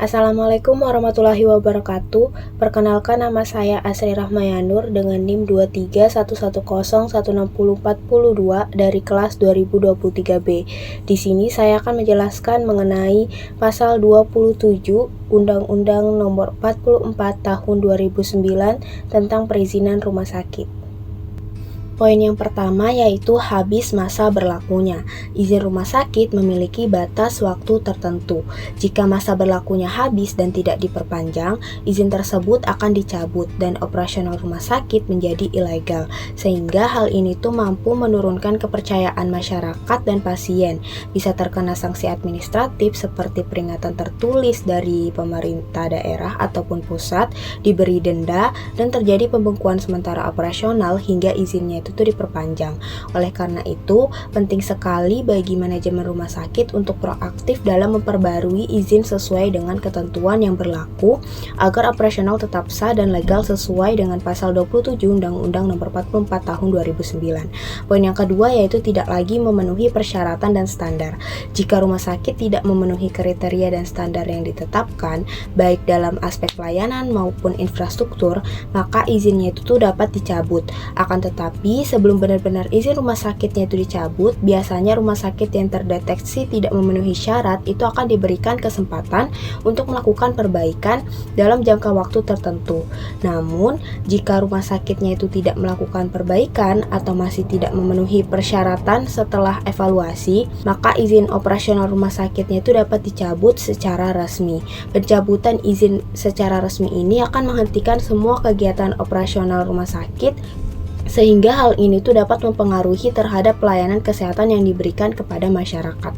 Assalamualaikum warahmatullahi wabarakatuh. Perkenalkan, nama saya Asri Rahmayanur dengan NIM 23110164042 dari kelas 2023B. Di sini saya akan menjelaskan mengenai pasal 27 Undang-Undang Nomor 44 Tahun 2009 tentang perizinan rumah sakit. Poin yang pertama yaitu habis masa berlakunya. Izin rumah sakit memiliki batas waktu tertentu. Jika masa berlakunya habis dan tidak diperpanjang, izin tersebut akan dicabut dan operasional rumah sakit menjadi ilegal. Sehingga hal ini tuh mampu menurunkan kepercayaan masyarakat dan pasien. Bisa terkena sanksi administratif seperti peringatan tertulis dari pemerintah daerah ataupun pusat, diberi denda, dan terjadi pembekuan sementara operasional hingga izinnya itu diperpanjang. Oleh karena itu, penting sekali bagi manajemen rumah sakit untuk proaktif dalam memperbarui izin sesuai dengan ketentuan yang berlaku agar operasional tetap sah dan legal sesuai dengan pasal 27 Undang-Undang Nomor 44 Tahun 2009. Poin yang kedua yaitu tidak lagi memenuhi persyaratan dan standar. Jika rumah sakit tidak memenuhi kriteria dan standar yang ditetapkan, baik dalam aspek pelayanan maupun infrastruktur, maka izinnya itu dapat dicabut. Akan tetapi, sebelum benar-benar izin rumah sakitnya itu dicabut, biasanya rumah sakit yang terdeteksi tidak memenuhi syarat itu akan diberikan kesempatan untuk melakukan perbaikan dalam jangka waktu tertentu. Namun, jika rumah sakitnya itu tidak melakukan perbaikan atau masih tidak memenuhi persyaratan setelah evaluasi, maka izin operasional rumah sakitnya itu dapat dicabut secara resmi. Pencabutan izin secara resmi ini akan menghentikan semua kegiatan operasional rumah sakit, sehingga hal ini tuh dapat mempengaruhi terhadap pelayanan kesehatan yang diberikan kepada masyarakat.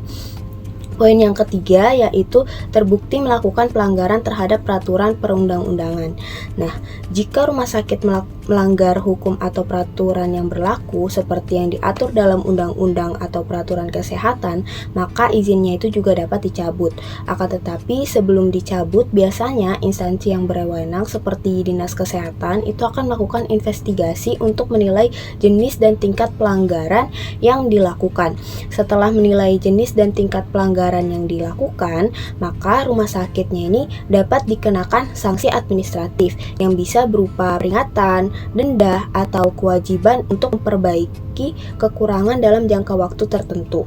Poin yang ketiga yaitu terbukti melakukan pelanggaran terhadap peraturan perundang-undangan. Nah, jika rumah sakit melanggar hukum atau peraturan yang berlaku seperti yang diatur dalam undang-undang atau peraturan kesehatan, maka izinnya itu juga dapat dicabut. Akan tetapi sebelum dicabut, biasanya instansi yang berwenang seperti Dinas Kesehatan itu akan melakukan investigasi untuk menilai jenis dan tingkat pelanggaran yang dilakukan. Setelah menilai jenis dan tingkat pelanggaran yang dilakukan, maka rumah sakitnya ini dapat dikenakan sanksi administratif yang bisa berupa peringatan, denda, atau kewajiban untuk memperbaiki kekurangan dalam jangka waktu tertentu.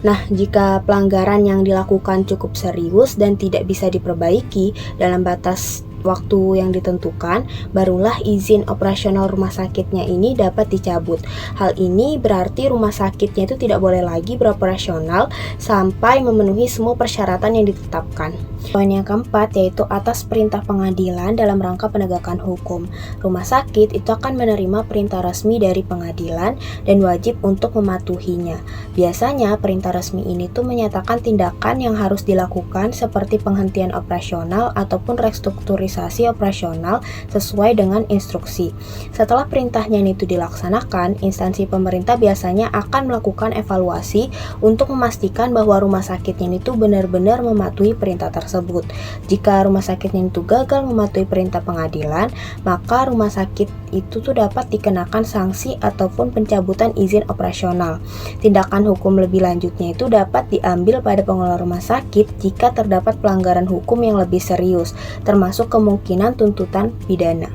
Nah, jika pelanggaran yang dilakukan cukup serius dan tidak bisa diperbaiki dalam batas waktu yang ditentukan, barulah izin operasional rumah sakitnya ini dapat dicabut. Hal ini berarti rumah sakitnya itu tidak boleh lagi beroperasional sampai memenuhi semua persyaratan yang ditetapkan. Poin yang keempat yaitu atas perintah pengadilan dalam rangka penegakan hukum. Rumah sakit itu akan menerima perintah resmi dari pengadilan dan wajib untuk mematuhinya. Biasanya perintah resmi ini tuh menyatakan tindakan yang harus dilakukan seperti penghentian operasional ataupun restrukturisasi operasional sesuai dengan instruksi. Setelah perintahnya itu dilaksanakan, instansi pemerintah biasanya akan melakukan evaluasi untuk memastikan bahwa rumah sakitnya itu benar-benar mematuhi perintah tersebut. Jika rumah sakitnya itu gagal mematuhi perintah pengadilan, maka rumah sakit itu tuh dapat dikenakan sanksi ataupun pencabutan izin operasional. Tindakan hukum lebih lanjutnya itu dapat diambil pada pengelola rumah sakit jika terdapat pelanggaran hukum yang lebih serius, termasuk kemungkinan tuntutan pidana.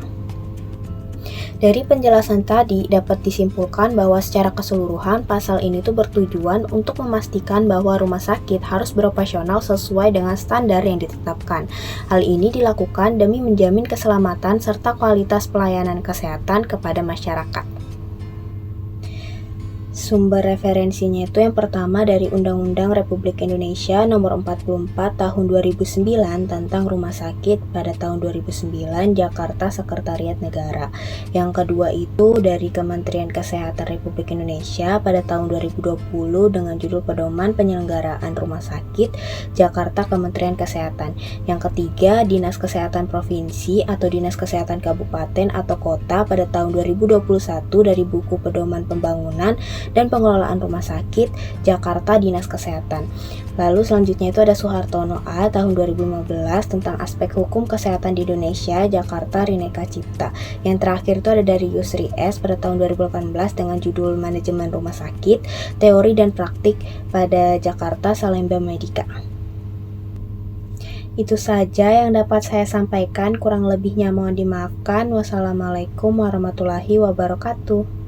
Dari penjelasan tadi dapat disimpulkan bahwa secara keseluruhan pasal ini tuh bertujuan untuk memastikan bahwa rumah sakit harus beroperasional sesuai dengan standar yang ditetapkan. Hal ini dilakukan demi menjamin keselamatan serta kualitas pelayanan kesehatan kepada masyarakat. Sumber referensinya itu yang pertama dari Undang-Undang Republik Indonesia Nomor 44 Tahun 2009 tentang Rumah Sakit pada tahun 2009 Jakarta Sekretariat Negara. Yang kedua itu dari Kementerian Kesehatan Republik Indonesia pada tahun 2020 dengan judul Pedoman Penyelenggaraan Rumah Sakit Jakarta Kementerian Kesehatan. Yang ketiga Dinas Kesehatan Provinsi atau Dinas Kesehatan Kabupaten atau Kota pada tahun 2021 dari buku Pedoman Pembangunan dan Pengelolaan Rumah Sakit Jakarta Dinas Kesehatan. Lalu selanjutnya itu ada Soehartono A tahun 2015 tentang aspek hukum kesehatan di Indonesia Jakarta Rineka Cipta. Yang terakhir itu ada dari Yusri S pada tahun 2018 dengan judul Manajemen Rumah Sakit, Teori dan Praktik pada Jakarta Salemba Medica. Itu saja yang dapat saya sampaikan, kurang lebihnya mohon dimaafkan. Wassalamualaikum warahmatullahi wabarakatuh.